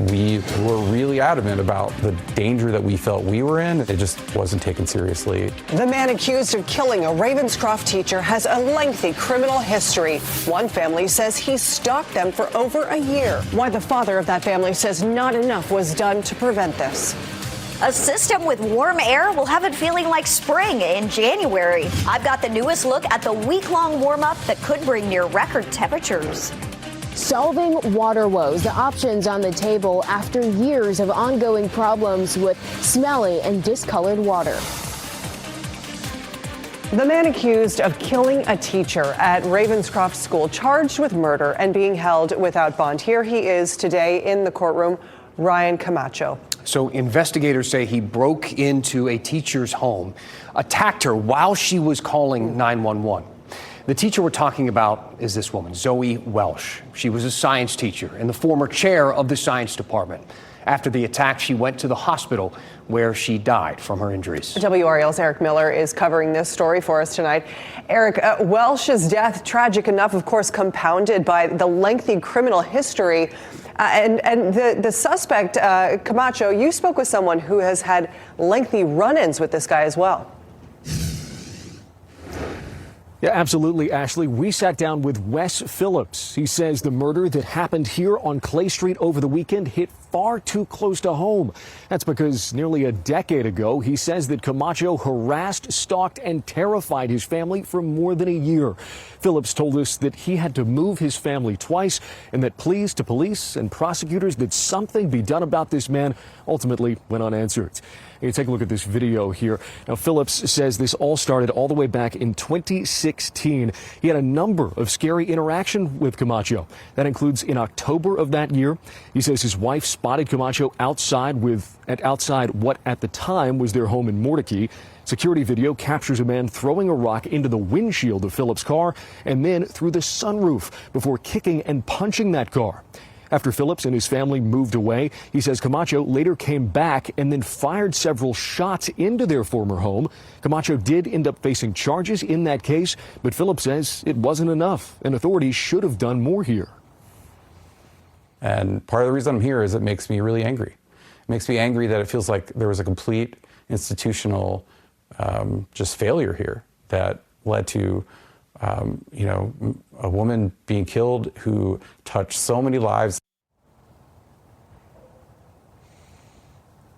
we were really adamant about the danger that we felt we were in. It just wasn't taken seriously. The man accused of killing a Ravenscroft teacher has a lengthy criminal history. One family says he stalked them for over a year. Why the father of that family says not enough was done to prevent this. A system with warm air will have it feeling like spring in January. I've got the newest look at the week-long warm-up that could bring near record temperatures. Solving water woes, the options on the table after years of ongoing problems with smelly and discolored water. The man accused of killing a teacher at Ravenscroft School, charged with murder and being held without bond. Here he is today in the courtroom, Ryan Camacho. So investigators say he broke into a teacher's home, attacked her while she was calling 911. The teacher we're talking about is this woman, Zoe Welsh. She was a science teacher and the former chair of the science department. After the attack, she went to the hospital where she died from her injuries. WRAL's Eric Miller is covering this story for us tonight. Eric, Welsh's death, tragic enough, of course, compounded by the lengthy criminal history. And the suspect, Camacho, you spoke with someone who has had lengthy run-ins with this guy as well. Yeah, absolutely, Ashley. We sat down with Wes Phillips. He says the murder that happened here on Clay Street over the weekend hit far too close to home. That's because nearly a decade ago, he says that Camacho harassed, stalked, and terrified his family for more than a year. Phillips told us that he had to move his family twice and that pleas to police and prosecutors that something be done about this man ultimately went unanswered. You take a look at this video here. Now, Phillips says this all started all the way back in 2016. He had a number of scary interactions with Camacho. That includes in October of that year. He says his wife spotted Camacho outside what at the time was their home in Mordecai. Security video captures a man throwing a rock into the windshield of Phillips' car and then through the sunroof before kicking and punching that car. After Phillips and his family moved away, he says Camacho later came back and then fired several shots into their former home. Camacho did end up facing charges in that case, but Phillips says it wasn't enough and authorities should have done more here. And part of the reason I'm here is it makes me really angry. It makes me angry that it feels like there was a complete institutional just failure here that led to a woman being killed who touched so many lives.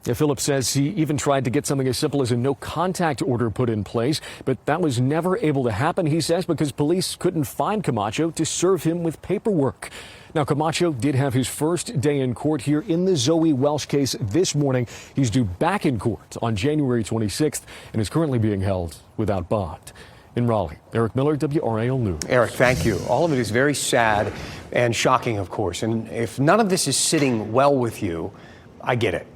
Yeah, Phillips says he even tried to get something as simple as a no contact order put in place, but that was never able to happen, he says, because police couldn't find Camacho to serve him with paperwork. Now, Camacho did have his first day in court here in the Zoe Welsh case this morning. He's due back in court on January 26th and is currently being held without bond. In Raleigh, Eric Miller, WRAL News. Eric, thank you. All of it is very sad and shocking, of course. And if none of this is sitting well with you, I get it.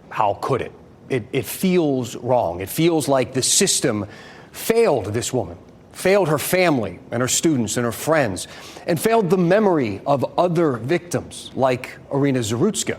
How could it? It feels wrong. It feels like the system failed this woman, failed her family and her students and her friends, and failed the memory of other victims like Irina Zarutska,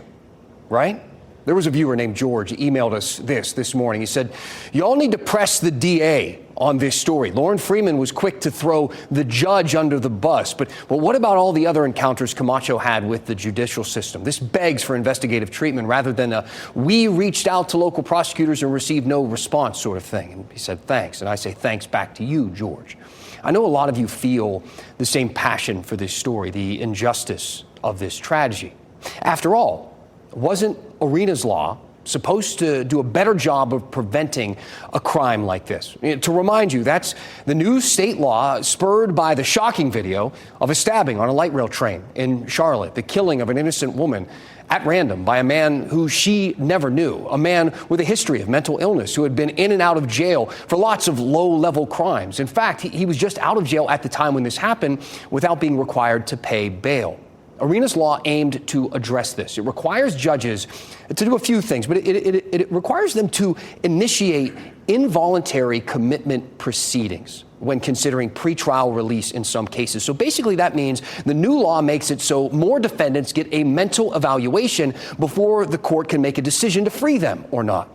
right? There was a viewer named George. He emailed us this morning. He said, y'all need to press the DA on this story. Lauren Freeman was quick to throw the judge under the bus. But what about all the other encounters Camacho had with the judicial system? This begs for investigative treatment rather than a we reached out to local prosecutors and received no response sort of thing. And he said, thanks. And I say thanks back to you, George. I know a lot of you feel the same passion for this story, the injustice of this tragedy. After all, wasn't Irina's law supposed to do a better job of preventing a crime like this? To remind you, that's the new state law spurred by the shocking video of a stabbing on a light rail train in Charlotte, the killing of an innocent woman at random by a man who she never knew, a man with a history of mental illness who had been in and out of jail for lots of low-level crimes. In fact, he was just out of jail at the time when this happened without being required to pay bail. Irina's law aimed to address this. It requires judges to do a few things, but it requires them to initiate involuntary commitment proceedings when considering pretrial release in some cases. So basically that means the new law makes it so more defendants get a mental evaluation before the court can make a decision to free them or not.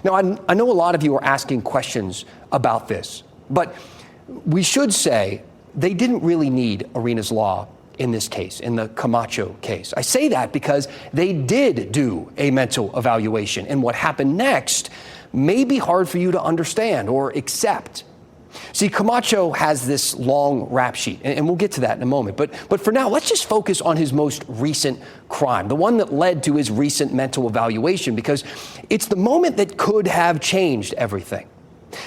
Now, I know a lot of you are asking questions about this, but we should say they didn't really need Irina's law in this case, in the Camacho case. I say that because they did do a mental evaluation, and what happened next may be hard for you to understand or accept. See, Camacho has this long rap sheet, and we'll get to that in a moment. But for now, let's just focus on his most recent crime, the one that led to his recent mental evaluation, because it's the moment that could have changed everything.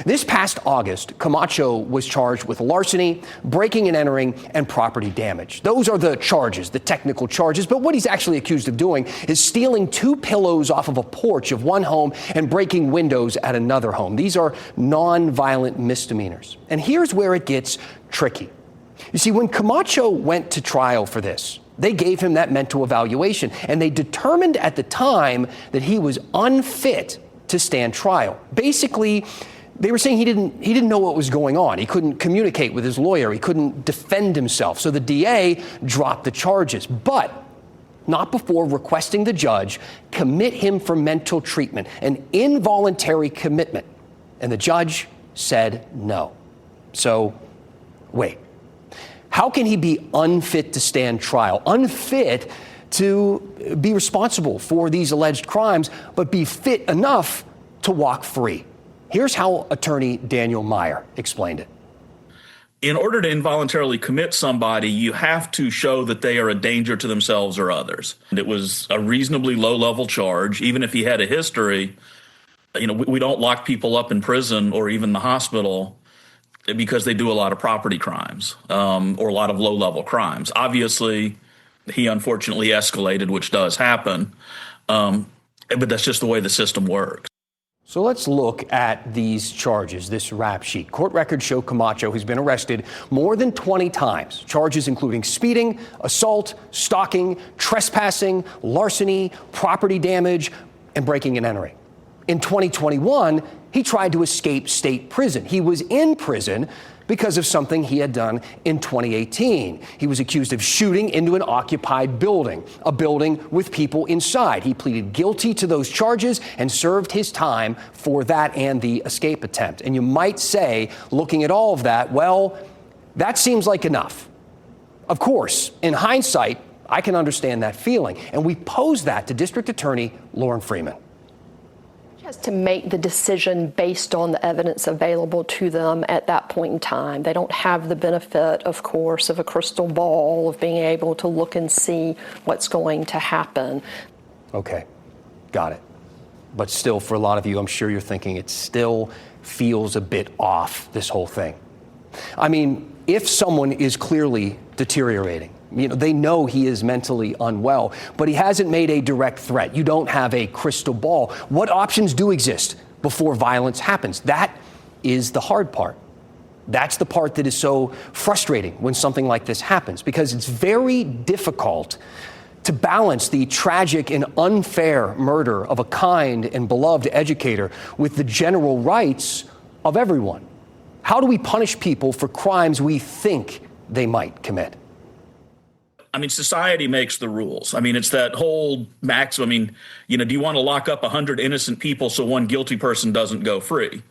This past August, Camacho was charged with larceny, breaking and entering, and property damage. Those are the charges, the technical charges. But what he's actually accused of doing is stealing 2 pillows off of a porch of one home and breaking windows at another home. These are non-violent misdemeanors. And here's where it gets tricky. You see, when Camacho went to trial for this, they gave him that mental evaluation, and they determined at the time that he was unfit to stand trial. Basically, they were saying he didn't know what was going on. He couldn't communicate with his lawyer. He couldn't defend himself. So the DA dropped the charges, but not before requesting the judge commit him for mental treatment, an involuntary commitment. And the judge said no. So wait, how can he be unfit to stand trial, unfit to be responsible for these alleged crimes, but be fit enough to walk free? Here's how attorney Daniel Meyer explained it. In order to involuntarily commit somebody, you have to show that they are a danger to themselves or others. And it was a reasonably low-level charge. Even if he had a history, we don't lock people up in prison or even the hospital because they do a lot of property crimes or a lot of low-level crimes. Obviously, he unfortunately escalated, which does happen, but that's just the way the system works. So let's look at these charges, this rap sheet. Court records show Camacho has been arrested more than 20 times. Charges including speeding, assault, stalking, trespassing, larceny, property damage, and breaking and entering. In 2021, he tried to escape state prison. He was in prison because of something he had done in 2018. He was accused of shooting into an occupied building, a building with people inside. He pleaded guilty to those charges and served his time for that and the escape attempt. And you might say, looking at all of that, well, that seems like enough. Of course, in hindsight, I can understand that feeling. And we posed that to District Attorney Lauren Freeman. Has to make the decision based on the evidence available to them at that point in time. They don't have the benefit, of course, of a crystal ball, of being able to look and see what's going to happen. Okay, got it. But still, for a lot of you, I'm sure you're thinking it still feels a bit off, this whole thing. I mean, if someone is clearly deteriorating, they know he is mentally unwell, but he hasn't made a direct threat. You don't have a crystal ball. What options do exist before violence happens? That is the hard part. That's the part that is so frustrating when something like this happens, because it's very difficult to balance the tragic and unfair murder of a kind and beloved educator with the general rights of everyone. How do we punish people for crimes we think they might commit? I mean, society makes the rules. I mean, it's that whole maximum. I mean, do you want to lock up 100 innocent people so one guilty person doesn't go free?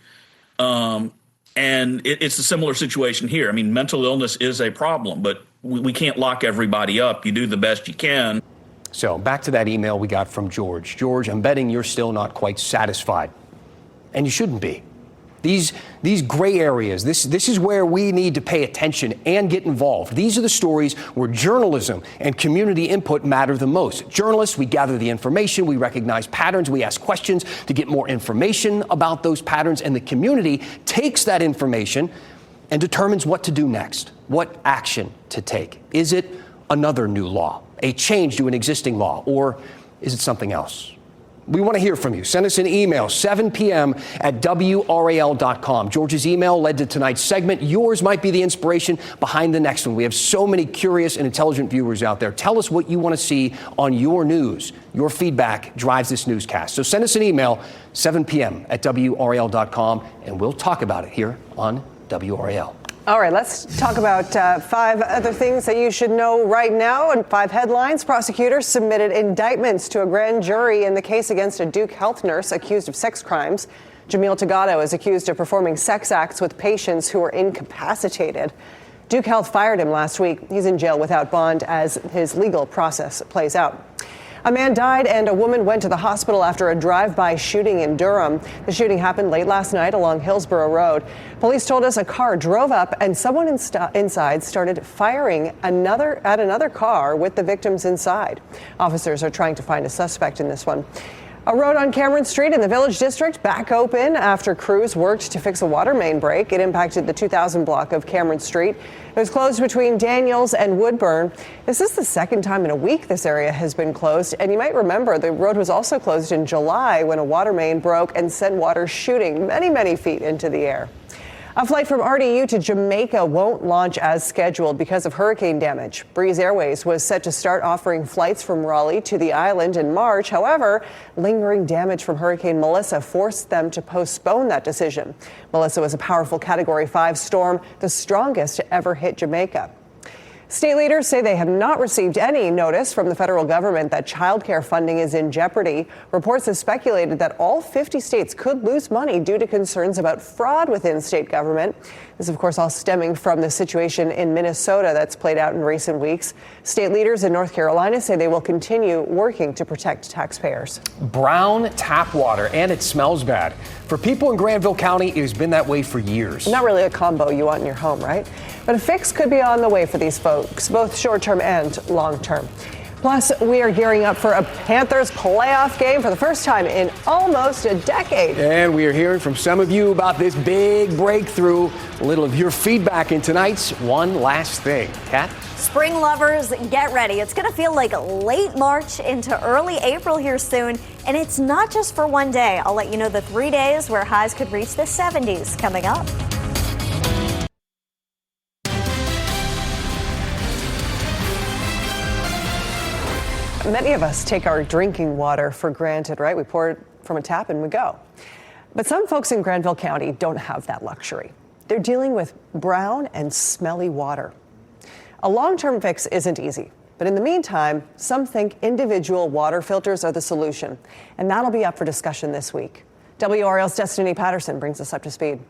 And it's a similar situation here. I mean, mental illness is a problem, but we can't lock everybody up. You do the best you can. So back to that email we got from George. George, I'm betting you're still not quite satisfied. And you shouldn't be. These gray areas, this is where we need to pay attention and get involved. These are the stories where journalism and community input matter the most. Journalists, we gather the information, we recognize patterns, we ask questions to get more information about those patterns, and the community takes that information and determines what to do next, what action to take. Is it another new law, a change to an existing law, or is it something else? We want to hear from you. Send us an email, 7 p.m. at WRAL.com. George's email led to tonight's segment. Yours might be the inspiration behind the next one. We have so many curious and intelligent viewers out there. Tell us what you want to see on your news. Your feedback drives this newscast. So send us an email, 7 p.m. at WRAL.com, and we'll talk about it here on WRAL. All right, let's talk about 5 other things that you should know right now. And 5 headlines. Prosecutors submitted indictments to a grand jury in the case against a Duke health nurse accused of sex crimes. Jamil Tagato is accused of performing sex acts with patients who were incapacitated. Duke Health fired him last week. He's in jail without bond as his legal process plays out. A man died and a woman went to the hospital after a drive-by shooting in Durham. The shooting happened late last night along Hillsborough Road. Police told us a car drove up and someone inside started firing at another car with the victims inside. Officers are trying to find a suspect in this one. A road on Cameron Street in the Village District back open after crews worked to fix a water main break. It impacted the 2000 block of Cameron Street. It was closed between Daniels and Woodburn. This is the second time in a week this area has been closed. And you might remember the road was also closed in July when a water main broke and sent water shooting many feet into the air. A flight from RDU to Jamaica won't launch as scheduled because of hurricane damage. Breeze Airways was set to start offering flights from Raleigh to the island in March. However, lingering damage from Hurricane Melissa forced them to postpone that decision. Melissa was a powerful Category 5 storm, the strongest to ever hit Jamaica. State leaders say they have not received any notice from the federal government that child care funding is in jeopardy. Reports have speculated that all 50 states could lose money due to concerns about fraud within state government. This, of course, all stemming from the situation in Minnesota that's played out in recent weeks. State leaders in North Carolina say they will continue working to protect taxpayers. Brown tap water, and it smells bad. For people in Granville County, it has been that way for years. Not really a combo you want in your home, right? But a fix could be on the way for these folks, both short-term and long-term. Plus, we are gearing up for a Panthers playoff game for the first time in almost a decade. And we are hearing from some of you about this big breakthrough. A little of your feedback in tonight's One Last Thing. Kat? Spring lovers, get ready. It's going to feel like late March into early April here soon. And it's not just for one day. I'll let you know the 3 days where highs could reach the 70s coming up. Many of us take our drinking water for granted, right? We pour it from a tap and we go. But some folks in Granville County don't have that luxury. They're dealing with brown and smelly water. A long-term fix isn't easy, but in the meantime, some think individual water filters are the solution, and that'll be up for discussion this week. WRAL's Destiny Patterson brings us up to speed.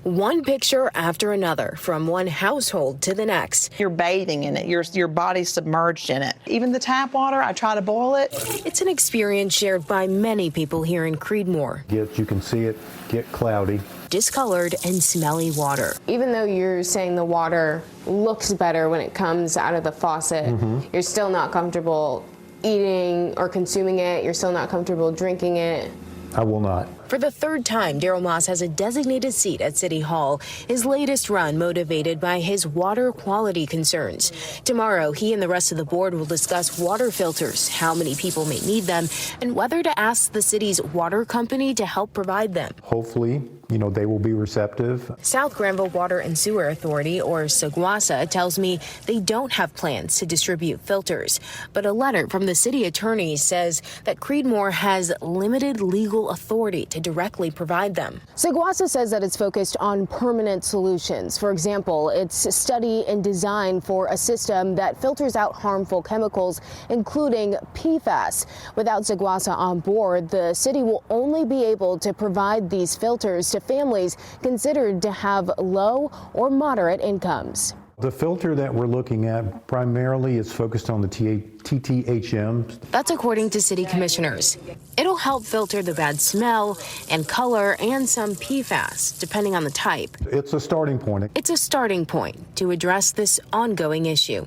One picture after another from one household to the next. You're bathing in it. Your body's submerged in it. Even the tap water, I try to boil it. It's an experience shared by many people here in Creedmoor. You can see it get cloudy. Discolored and smelly water. Even though you're saying the water looks better when it comes out of the faucet, you're still not comfortable eating or consuming it. You're still not comfortable drinking it. I will not. For the third time, Daryl Moss has a designated seat at City Hall, his latest run motivated by his water quality concerns. Tomorrow, he and the rest of the board will discuss water filters, how many people may need them, and whether to ask the city's water company to help provide them. Hopefully, they will be receptive. South Granville Water and Sewer Authority, or SAGWASA, tells me they don't have plans to distribute filters. But a letter from the city attorney says that Creedmoor has limited legal authority to directly provide them. SAGWASA says that it's focused on permanent solutions. For example, it's study and design for a system that filters out harmful chemicals, including PFAS. Without SAGWASA on board, the city will only be able to provide these filters to families considered to have low or moderate incomes. The filter that we're looking at primarily is focused on the TTHM. That's according to city commissioners. It'll help filter the bad smell and color and some PFAS, depending on the type. It's a starting point. It's a starting point to address this ongoing issue.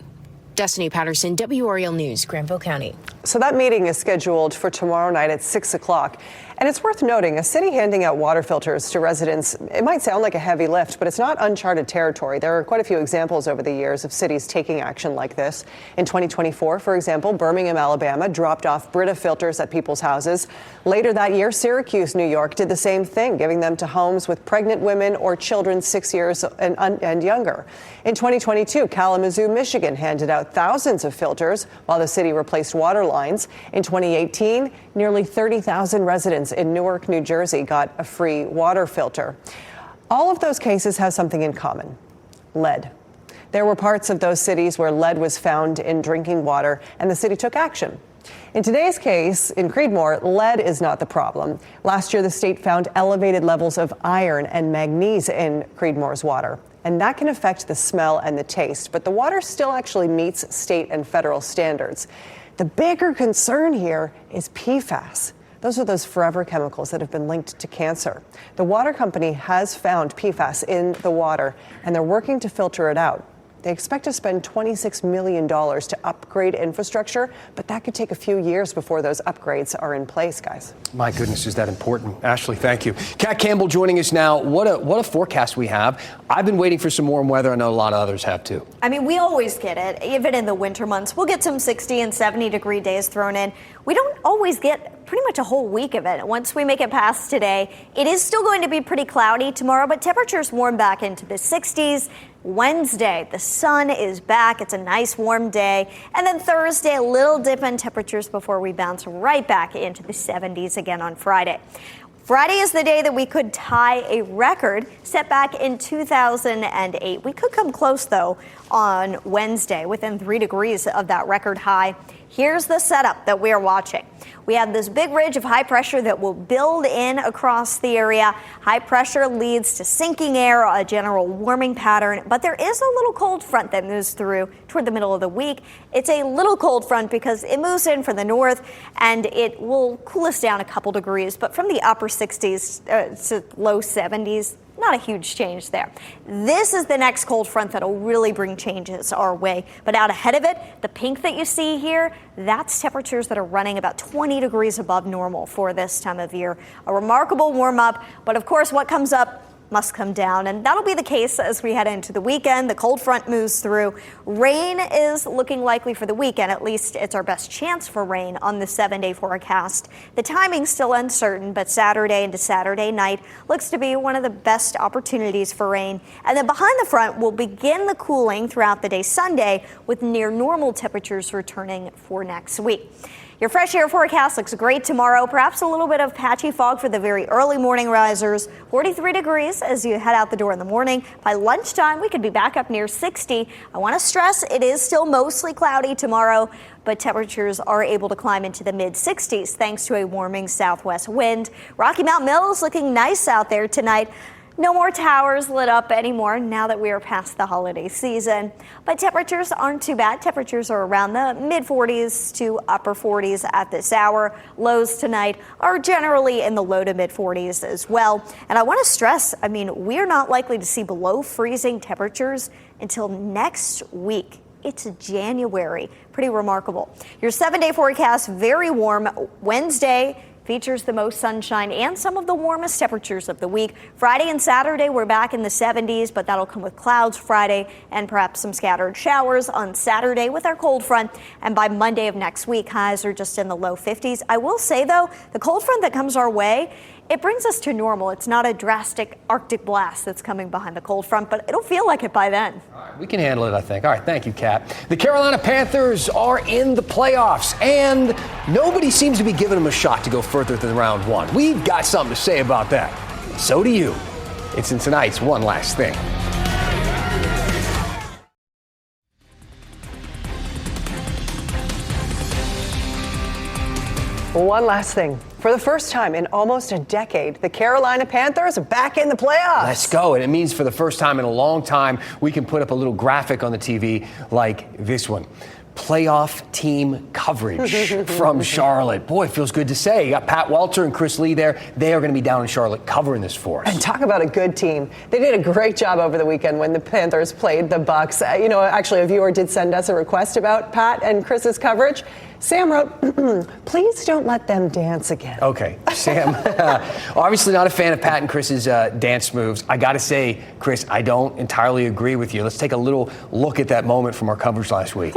Destiny Patterson, WRAL News, Granville County. So that meeting is scheduled for tomorrow night at 6 o'clock. And it's worth noting, a city handing out water filters to residents, it might sound like a heavy lift, but it's not uncharted territory. There are quite a few examples over the years of cities taking action like this. In 2024, for example, Birmingham, Alabama dropped off Brita filters at people's houses. Later that year, Syracuse, New York did the same thing, giving them to homes with pregnant women or children 6 years and younger. In 2022, Kalamazoo, Michigan handed out thousands of filters while the city replaced water lines. In 2018, nearly 30,000 residents in Newark, New Jersey got a free water filter. All of those cases have something in common: lead. There were parts of those cities where lead was found in drinking water, and the city took action. In today's case, in Creedmoor, lead is not the problem. Last year, the state found elevated levels of iron and manganese in Creedmoor's water, and that can affect the smell and the taste. But the water still actually meets state and federal standards. The bigger concern here is PFAS. Those are those forever chemicals that have been linked to cancer. The water company has found PFAS in the water, and they're working to filter it out. They expect to spend $26 million to upgrade infrastructure, but that could take a few years before those upgrades are in place, guys. My goodness, is that important? Ashley, thank you. Kat Campbell joining us now. What a forecast we have. I've been waiting for some warm weather. I know a lot of others have too. I mean, we always get it, even in the winter months. We'll get some 60 and 70-degree days thrown in. We don't always get pretty much a whole week of it. Once we make it past today, it is still going to be pretty cloudy tomorrow, but temperatures warm back into the 60s. Wednesday, the sun is back. It's a nice warm day. And then Thursday, a little dip in temperatures before we bounce right back into the 70s again on Friday. Friday is the day that we could tie a record set back in 2008. We could come close, though, on Wednesday, within 3 degrees of that record high. Here's the setup that we are watching. We have this big ridge of high pressure that will build in across the area. High pressure leads to sinking air, a general warming pattern, but there is a little cold front that moves through toward the middle of the week. It's a little cold front because it moves in from the north and it will cool us down a couple degrees, but from the upper 60s to low 70s, not a huge change there. This is the next cold front that'll really bring changes our way. But out ahead of it, the pink that you see here, that's temperatures that are running about 20 degrees above normal for this time of year. A remarkable warm up, but of course what comes up must come down, and that'll be the case as we head into the weekend. The cold front moves through. Rain is looking likely for the weekend. At least it's our best chance for rain on the 7-day forecast. The timing's still uncertain, but Saturday into Saturday night looks to be one of the best opportunities for rain. And then behind the front, we'll begin the cooling throughout the day Sunday with near normal temperatures returning for next week. Your fresh air forecast looks great tomorrow. Perhaps a little bit of patchy fog for the very early morning risers. 43 degrees as you head out the door in the morning. By lunchtime, we could be back up near 60. I want to stress it is still mostly cloudy tomorrow, but temperatures are able to climb into the mid-60s thanks to a warming southwest wind. Rocky Mount Mills looking nice out there tonight. No more towers lit up anymore now that we are past the holiday season. But temperatures aren't too bad. Temperatures are around the mid-40s to upper 40s at this hour. Lows tonight are generally in the low to mid-40s as well. And I want to stress, I mean, we're not likely to see below freezing temperatures until next week. It's January. Pretty remarkable. Your 7-day forecast, very warm. Wednesday features the most sunshine and some of the warmest temperatures of the week. Friday and Saturday, we're back in the 70s, but that'll come with clouds Friday and perhaps some scattered showers on Saturday with our cold front. And by Monday of next week, highs are just in the low 50s. I will say, though, the cold front that comes our way, it brings us to normal. It's not a drastic Arctic blast that's coming behind the cold front, but it'll feel like it by then. All right, we can handle it, I think. All right, thank you, Kat. The Carolina Panthers are in the playoffs, and nobody seems to be giving them a shot to go further than round one. We've got something to say about that. So do you. It's in tonight's One Last Thing. One last thing. For the first time in almost a decade, the Carolina Panthers are back in the playoffs. Let's go. And it means for the first time in a long time, we can put up a little graphic on the TV like this one. Playoff team coverage from Charlotte. Boy, it feels good to say. You got Pat Welter and Chris Lee there. They are going to be down in Charlotte covering this for us. And talk about a good team. They did a great job over the weekend when the Panthers played the Bucks. Actually, a viewer did send us a request about Pat and Chris's coverage. Sam wrote, please don't let them dance again. Okay, Sam, obviously not a fan of Pat and Chris's dance moves. I got to say, Chris, I don't entirely agree with you. Let's take a little look at that moment from our coverage last week.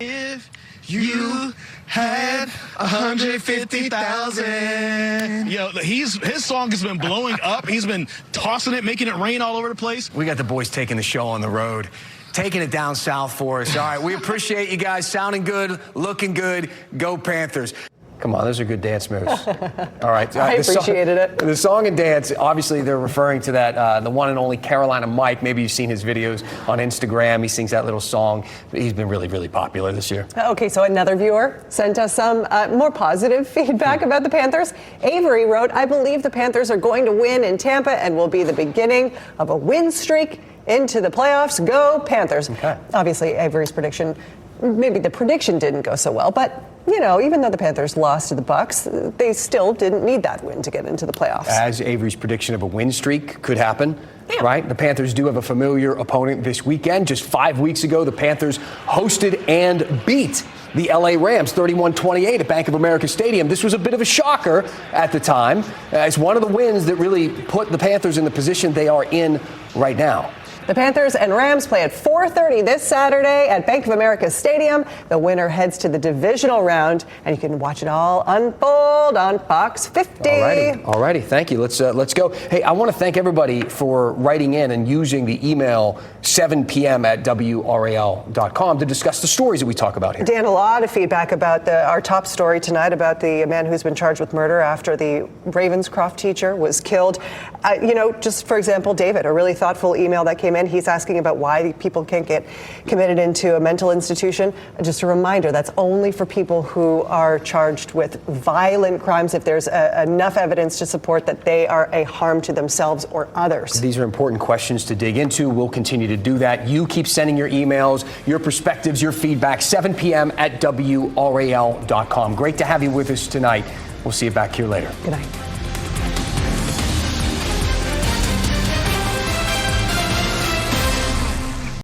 If you had 150,000. His song has been blowing up. He's been tossing it, making it rain all over the place. We got the boys taking the show on the road, taking it down south for us. All right, we appreciate you guys sounding good, looking good. Go Panthers. Come on, those are good dance moves. All right. I appreciated it. The song and dance, obviously they're referring to that, the one and only Carolina Mike. Maybe you've seen his videos on Instagram. He sings that little song. He's been really, really popular this year. Okay, so another viewer sent us some more positive feedback about the Panthers. Avery wrote, I believe the Panthers are going to win in Tampa and will be the beginning of a win streak into the playoffs. Go Panthers. Okay. Obviously, Avery's prediction, maybe the prediction didn't go so well, but you know, even though the Panthers lost to the Bucks, they still didn't need that win to get into the playoffs. As Avery's prediction of a win streak could happen, right? The Panthers do have a familiar opponent this weekend. Just 5 weeks ago, the Panthers hosted and beat the LA Rams 31-28 at Bank of America Stadium. This was a bit of a shocker at the time. It's one of the wins that really put the Panthers in the position they are in right now. The Panthers and Rams play at 4:30 this Saturday at Bank of America Stadium. The winner heads to the divisional round, and you can watch it all unfold on Fox 50. Alrighty. Thank you. Let's go. Hey, I want to thank everybody for writing in and using the email 7 p.m. at WRAL.com to discuss the stories that we talk about here. Dan, a lot of feedback about our top story tonight about the man who's been charged with murder after the Ravenscroft teacher was killed. Just for example, David, a really thoughtful email that came in. He's asking about why people can't get committed into a mental institution. Just a reminder, that's only for people who are charged with violent crimes if there's enough evidence to support that they are a harm to themselves or others. These are important questions to dig into. We'll continue to do that. You keep sending your emails, your perspectives, your feedback, 7 p.m. at WRAL.com. Great to have you with us tonight. We'll see you back here later. Good night.